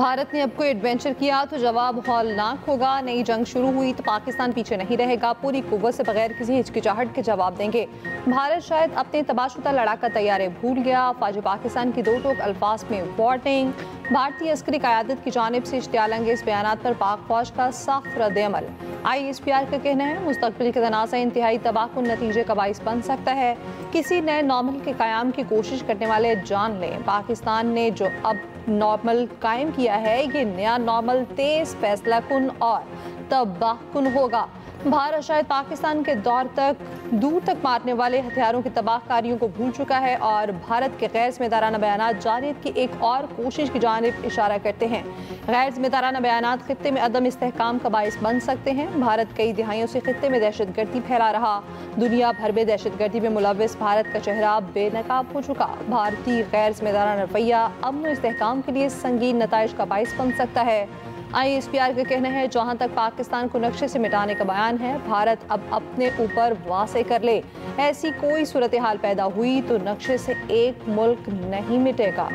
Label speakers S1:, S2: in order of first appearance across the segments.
S1: भारत ने अब कोई एडवेंचर किया तो जवाब हौलनाक होगा। नई जंग शुरू हुई तो पाकिस्तान पीछे नहीं रहेगा, पूरी कुव्वत से बगैर किसी हिचकिचाहट के जवाब देंगे। भारत शायद अपने तबाशुदा लड़ाका तैयारे भूल गया। फौज पाकिस्तान की दो टोक अल्फाज में वार्निंग। भारतीय अस्करी क़यादत की जानिब से इश्तियालंगेज़ बयानात पर पाक फौज का सख्त रद्द-ए-अमल। ISPR का कहना है मुस्तक़बिल के तनाज़ा इंतहाई तबाहकुन नतीजे का बाइस बन सकता है। किसी नए नॉर्मल के क़याम की कोशिश करने वाले जान लें, पाकिस्तान ने जो अब नॉर्मल कायम किया है ये नया नॉर्मल तेज फैसला कुन और तबाहकुन होगा। भारत शायद पाकिस्तान के दूर तक मारने वाले हथियारों की तबाहकारियों को भूल चुका है और भारत के गैर जिम्मेदाराना बयानात जारियत की एक और कोशिश की जानिब इशारा करते हैं। गैर जिम्मेदाराना बयानात खित्ते में अदम इस्तेहकाम का बाइस बन सकते हैं। भारत कई दिहाइयों से खित्ते में दहशतगर्दी फैला रहा। दुनिया भर में दहशतगर्दी में मुलव्विस भारत का चेहरा बेनकाब हो चुका। भारतीय गैर जिम्मेदाराना रवैया अमन और इस्तेहकाम के लिए संगीन नताइज का बाइस बन सकता है। ISPR का कहना है जहां तक पाकिस्तान को नक्शे से मिटाने का बयान है, भारत अब अपने ऊपर वासे कर ले। ऐसी कोई सूरत हाल पैदा हुई तो नक्शे से एक मुल्क नहीं मिटेगा।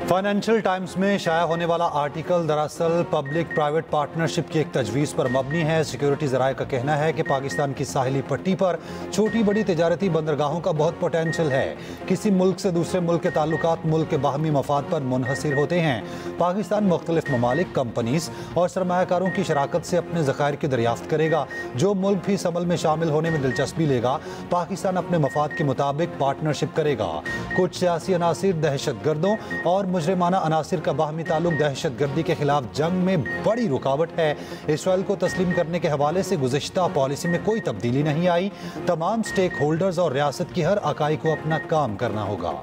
S2: फाइनेंशियल टाइम्स में शाया होने वाला आर्टिकल दरअसल पब्लिक प्राइवेट पार्टनरशिप की एक तजवीज़ पर मबनी है। सिक्योरिटी ज़राए का कहना है कि पाकिस्तान की साहिली पट्टी पर छोटी बड़ी तिजारती बंदरगाहों का बहुत पोटेंशल है। किसी मुल्क से दूसरे मुल्क के ताल्लुकात मुल्क के बाहमी मफाद पर मुनहसिर होते हैं। पाकिस्तान मुख्तलिफ ममालिक, कंपनीज और सरमायाकारों की शराकत से अपने ज़खायर की दरियाफ्त करेगा। जो मुल्क भी इस अमल में शामिल होने में दिलचस्पी लेगा, पाकिस्तान अपने मफाद के मुताबिक पार्टनरशिप करेगा। कुछ सियासी अनासिर, दहशत गर्दों और मुजरिमाना अनासिर का बाहमी ताल्लुक दहशतगर्दी के खिलाफ जंग में बड़ी रुकावट है। इसराइल को तस्लीम करने के हवाले से गुज़िश्ता पॉलिसी में कोई तब्दीली नहीं आई। तमाम स्टेक होल्डर्स और रियासत की हर इकाई को अपना काम करना होगा।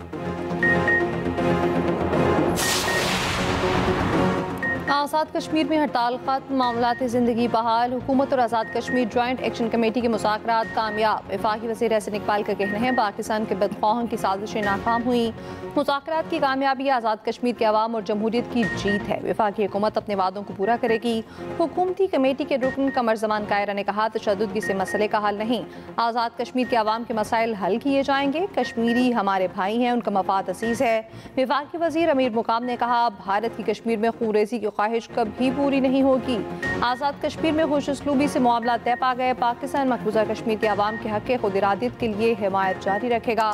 S1: आज़ाद कश्मीर में हड़ताल खत्म, मामलात ज़िंदगी बहाल। हुकूमत और Azad Kashmir joint action committee के मुज़ाकरात कामयाब। वफाकी वज़ीर एहसन इकबाल का कहना है पाकिस्तान के बदख्वाहों की साजिशें नाकाम हुई। मुज़ाकरात की कामयाबी आज़ाद कश्मीर के अवाम और जमहूरियत की जीत है। वफाकी हुकूमत अपने वादों को पूरा करेगी। हुकूमती कमेटी के रुकन कमर ज़मान कायरा ने कहा तशद्दुद से मसले का हल नहीं, आज़ाद कश्मीर के अवाम के मसाइल हल किए जाएंगे। कश्मीरी हमारे भाई हैं, उनका मफाद असीज़ है। वफाकी वज़ीर अमीर मुकाम ने कहा भारत की कश्मीर में खूरेज़ी की ख्वाहिश कभी पूरी नहीं होगी। आज़ाद कश्मीर में खुशउस्लूबी से मामला तय पा गए। पाकिस्तान मकबूजा कश्मीर के अवाम के हक़ खुद इरादियत के लिए हिमायत जारी रखेगा।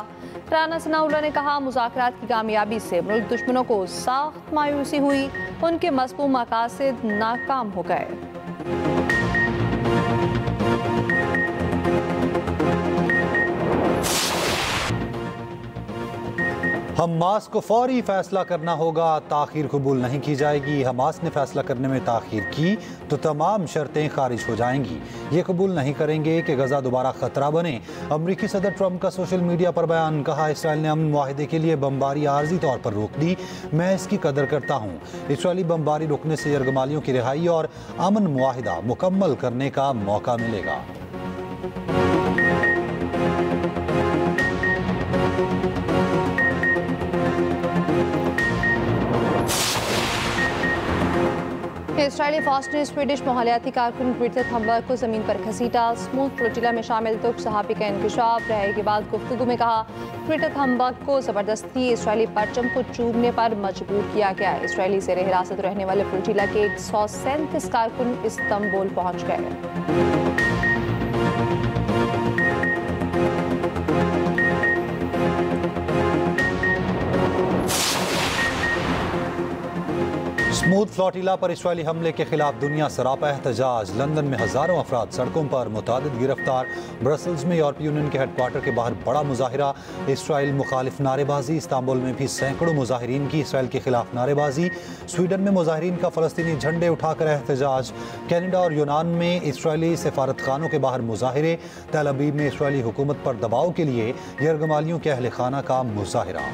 S1: राना सनाउल्लाह ने कहा मुज़ाकरात की कामयाबी से मुल्क दुश्मनों को सख्त मायूसी हुई, उनके मज़मूम मकासद नाकाम हो गए।
S2: हमास को फौरी फैसला करना होगा, ताख़ीर कबूल नहीं की जाएगी। हमास ने फैसला करने में ताख़ीर की तो तमाम शर्तें खारिज हो जाएंगी। ये कबूल नहीं करेंगे कि गजा दोबारा खतरा बने। अमरीकी सदर ट्रंप का सोशल मीडिया पर बयान। कहा इसराइल ने अमन मुआहदे के लिए बमबारी आर्जी तौर पर रोक दी, मैं इसकी कदर करता हूँ। इसराइली बमबारी रोकने से यरगमालियों की रिहाई और अमन मुआहदा मुकम्मल करने का मौका मिलेगा।
S1: इसराइली फौज ने स्वीडिश माहौलियाती कारकुन ग्रेटा थंबर्ग को ज़मीन पर घसीटा। स्मूथ फ्लोटिला में शामिल तुर्क सहाफ़ी का इंकशाफ। रहाई के बाद गुफ्तगू में कहा ग्रेटा थंबर्ग को ज़बरदस्ती इसराइली परचम को चूमने पर मजबूर किया गया। इसराइली ज़ेर हिरासत रहने वाले फ्लोटिला के 137 कारकुन इस्तांबुल पहुँच गए।
S2: स्मूथ फ्लोटिला पर इसराइली हमले के खिलाफ दुनिया सरापा एहतजाज। लंदन में हज़ारों अफराद सड़कों पर, मुतादिद गिरफ्तार। ब्रसल्स में यूरोपीय यूनियन के हेडक्वार्टर के बाहर बड़ा मुजाहिरा, इसराइल मुखालिफ नारेबाजी। इस्तांबुल में भी सैकड़ों मुजाहिरीन की इसराइल के खिलाफ नारेबाजी। स्वीडन में मुजाहिरीन का फ़लस्तीनी झंडे उठाकर एहतजाज। कनाडा और यूनान में इसराइली सफारतखानों के बाहर मुजाहिरे। तेल अवीव में इसराइली हुकूमत पर दबाव के लिए यरगमालियों के अहल खाना का मुजाहिरा।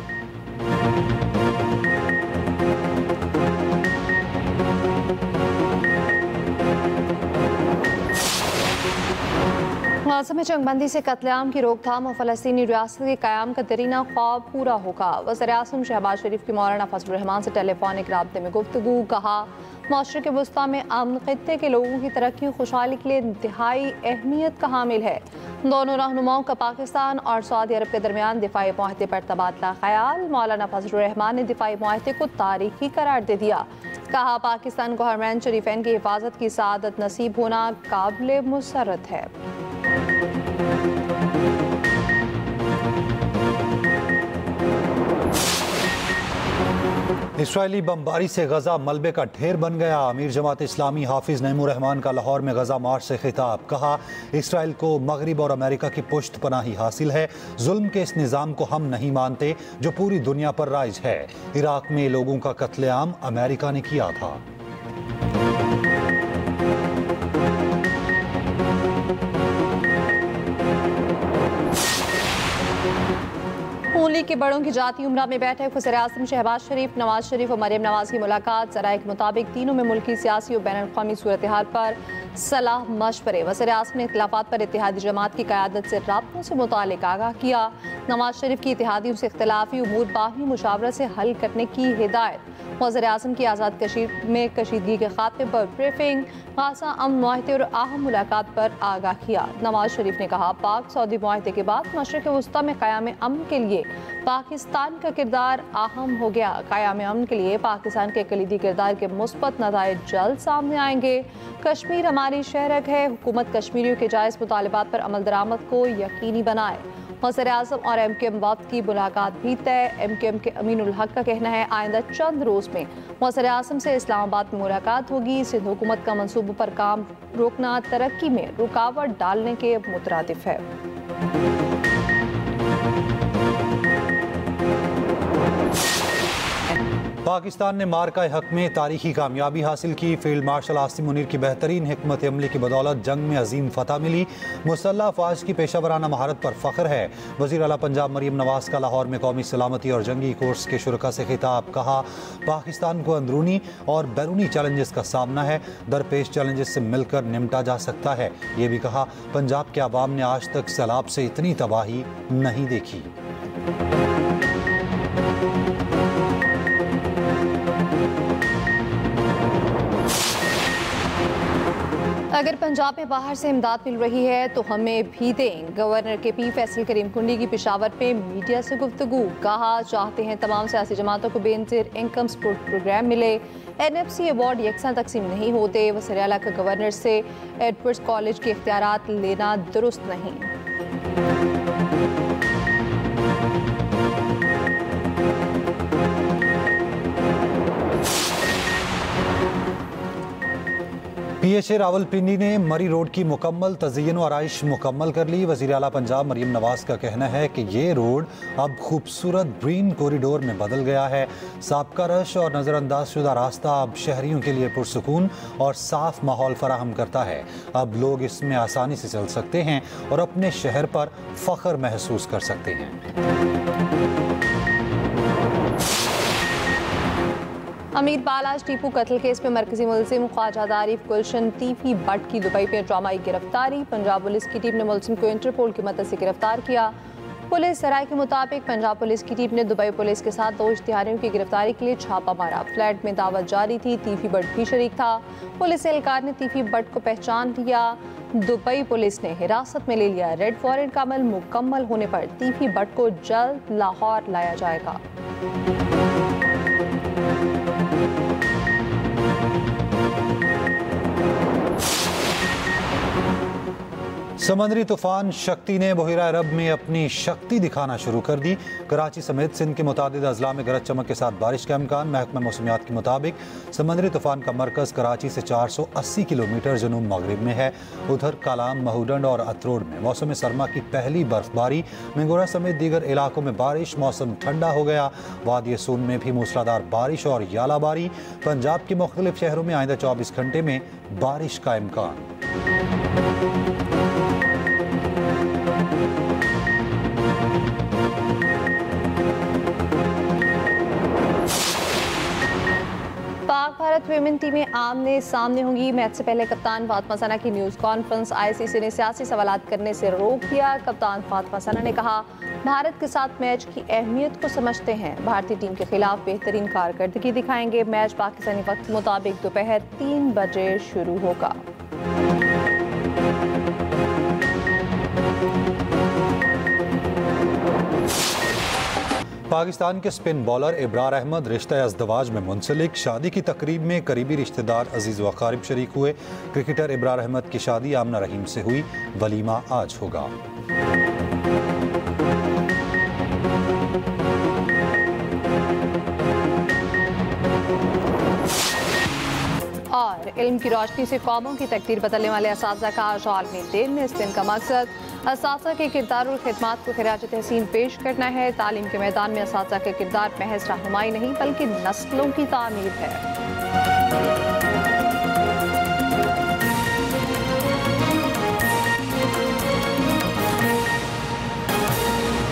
S1: गाज़ा में जंगबंदी से कत्लेआम की रोकथाम और फ़लस्तीनी रियासत के क़याम का दरीना ख्वाब पूरा होगा। वज़ीर-ए-आज़म शहबाज शरीफ की मौलाना फजलुर रहमान से टेलीफोनिक राब्ते में गुफ्तगू। कहा माशरे के वुस्ता में अमन खित्ते के लोगों की तरक्की और खुशहाली के लिए इंतहाई अहमियत का हामिल है। दोनों रहनुमाओं का पाकिस्तान और सऊदी अरब के दरमियान दिफाई मुआहदे पर तबादला ख्याल। मौलाना फजलुर रहमान ने दिफाई मुआहदे को तारीखी करार दे दिया। कहा, पाकिस्तान को हरमैन शरीफैन की हिफाजत की सआदत नसीब होना काबिल मुसर्रत है।
S2: इसराइली बमबारी से गजा मलबे का ढेर बन गया। अमीर जमात इस्लामी हाफिज नईमुर रहमान का लाहौर में गजा मार्च से खिताब। कहा, इसराइल को मगरिब और अमेरिका की पुश्त पनाही हासिल है। जुल्म के इस निज़ाम को हम नहीं मानते जो पूरी दुनिया पर राइज है। इराक में लोगों का कत्लेआम अमेरिका ने किया था।
S1: लीग के बड़ों की जाती उमरा में बैठक। वज़ीर-ए-आज़म शहबाज शरीफ, नवाज शरीफ और मरियम नवाज की मुलाकात। ज़राए के मुताबिक तीनों में मुल्की सियासी और बैनुल-अक़वामी सूरत हाल पर सलाह मशवरे। वज़ीर-ए-आज़म ने इख्तिलाफ़ात पर इत्तेहादी जमात की क़यादत से राब्तों से मुतालिक आगाह किया। नवाज शरीफ की इत्तेहादियों से इख्तिलाफ़ी उमूर बाहमी मुशावरत से हल करने की हिदायत। वज़ीर-ए-आज़म की आज़ाद कश्मीर में कशीदगी के खात्मे पर ब्रीफिंग। गाज़ा अमन मुआहदे और अहम मुलाकात पर आगाह किया। नवाज शरीफ ने कहा, पाक सऊदी मुआहदे के बाद मशरिक़ वस्ता में क़याम अमन के लिए पाकिस्तान का किरदार अहम हो गया। क़याम अमन के लिए पाकिस्तान के कलीदी किरदार के मुस्बत नताइज जल्द सामने आएंगे। कश्मीर हमारी शहरक है। हुकूमत कश्मीरियों के जायज़ मुतालबात पर अमल दरामद को यकीनी बनाए। वज़ीर-ए-आज़म और MKM वफ़द की मुलाकात भी तय। MKM के अमीन उल हक का कहना है, आइंदा चंद रोज़ में वज़ीर-ए-आज़म से इस्लामाबाद में मुलाकात होगी। सिंध हुकूमत का मंसूबों पर काम रोकना तरक्की में रुकावट डालने के मुतरादिफ है।
S2: पाकिस्तान ने मार्का हक में तारीखी कामयाबी हासिल की। फील्ड मार्शल आसिम मुनीर की बेहतरीन हिकमत अमली की बदौलत जंग में अजीम फतह मिली। मुसल्लह अफवाज की पेशा वराना महारत पर फ़ख्र है। वज़ीर आला पंजाब मरियम नवाज का लाहौर में कौमी सलामती और जंगी कोर्स के शुरका से खिताब। कहा, पाकिस्तान को अंदरूनी और बैरूनी चैलेंजेस का सामना है। दरपेश चैलेंजेस से मिलकर निमटा जा सकता है। ये भी कहा, पंजाब के अवाम ने आज तक सैलाब से इतनी तबाही नहीं देखी।
S1: अगर पंजाब में बाहर से इमदाद मिल रही है तो हमें भी दें। गवर्नर KP फैसल करीम कुंडी की पेशावर पे मीडिया से गुफ्तगू। कहा, चाहते हैं तमाम सियासी जमातों को बेनज़ीर इनकम सपोर्ट प्रोग्राम मिले। NFC अवार्ड यकसा तकसीम नहीं होते। वज़ीर आला का गवर्नर से एडवर्ड्स कॉलेज के इख्तियारात लेना दुरुस्त नहीं।
S2: PHA रावलपिंडी ने मरी रोड की मुकम्मल तज़य्युन और आराइश मुकम्मल कर ली। वज़ीर आला पंजाब मरियम नवाज का कहना है कि ये रोड अब खूबसूरत ग्रीन कॉरिडोर में बदल गया है। साबका रश और नज़रअंदाज शुदा रास्ता अब शहरियों के लिए पुरसुकून और साफ माहौल फराहम करता है। अब लोग इसमें आसानी से चल सकते हैं और अपने शहर पर फ़ख्र महसूस कर सकते हैं।
S1: अमीर बालाज टीपू कत्ल केस में मरकजी मुलजिम ख्वाजा आरिफ गुलशन तीफी भट्ट की दुबई में ड्रामाई गिरफ्तारी। पंजाब पुलिस की टीम ने मुलजिम को इंटरपोल की मदद से गिरफ्तार किया। पुलिस सराय के मुताबिक पंजाब पुलिस की टीम ने दुबई पुलिस के साथ 2 इश्तिहारियों की गिरफ्तारी के लिए छापा मारा। फ्लैट में दावत जारी थी। तीफी भट्ट भी शरीक था। पुलिस एहलकार ने तीफी भट्ट को पहचान लिया। दुबई पुलिस ने हिरासत में ले लिया। रेड वारंट का अमल मुकम्मल होने पर तीफी भट्ट को जल्द लाहौर लाया जाएगा।
S2: समंदरी तूफान शक्ति ने बहिरा अरब में अपनी शक्ति दिखाना शुरू कर दी। कराची समेत सिंध के मुतादिद अजला में गरज चमक के साथ बारिश का इम्कान। महकमा मौसमियात के मुताबिक समंदरी तूफान का मरकज़ कराची से 480 किलोमीटर जनूब मगरिब में है। उधर कालाम, महूडंड और अतरोड में मौसम सरमा की पहली बर्फबारी। मिंगोरा समेत दीगर इलाकों में बारिश। मौसम ठंडा हो गया। वादी सून में भी मूसलाधार बारिश और यालाबारी। पंजाब के मुख्तलिफ शहरों में आइंदा 24 घंटे में बारिश का इम्कान।
S1: पाक भारत विमेन टीमें आमने सामने होंगी। मैच से पहले कप्तान फातिमा सना की न्यूज़ कॉन्फ्रेंस। ICC ने सियासी सवालात करने से रोक दिया। कप्तान फातिमा सना ने कहा, भारत के साथ मैच की अहमियत को समझते हैं। भारतीय टीम के खिलाफ बेहतरीन कारकर्दगी दिखाएंगे। मैच पाकिस्तानी वक्त के मुताबिक दोपहर 3 बजे शुरू होगा।
S2: पाकिस्तान के स्पिन बॉलर इब्रार अहमद रिश्ता अज़दवाज में मुंसलिक। शादी की तकरीब में करीबी रिश्तेदार अजीज़ व अकारिब शरीक हुए। क्रिकेटर इब्रार अहमद की शादी आमना रहीम से हुई। वलीमा आज होगा।
S1: और इल्म की रोशनी से कौमों की तकदीर बदलने वाले असातिज़ा का आज आलमी दिन में। इस दिन का मकसद असातिज़ा के किरदार और खिदमात को खिराज तहसीन पेश करना है। तालीम के मैदान में असातिज़ा का किरदार महज रहनुमाई नहीं बल्कि नस्लों की तामीर है।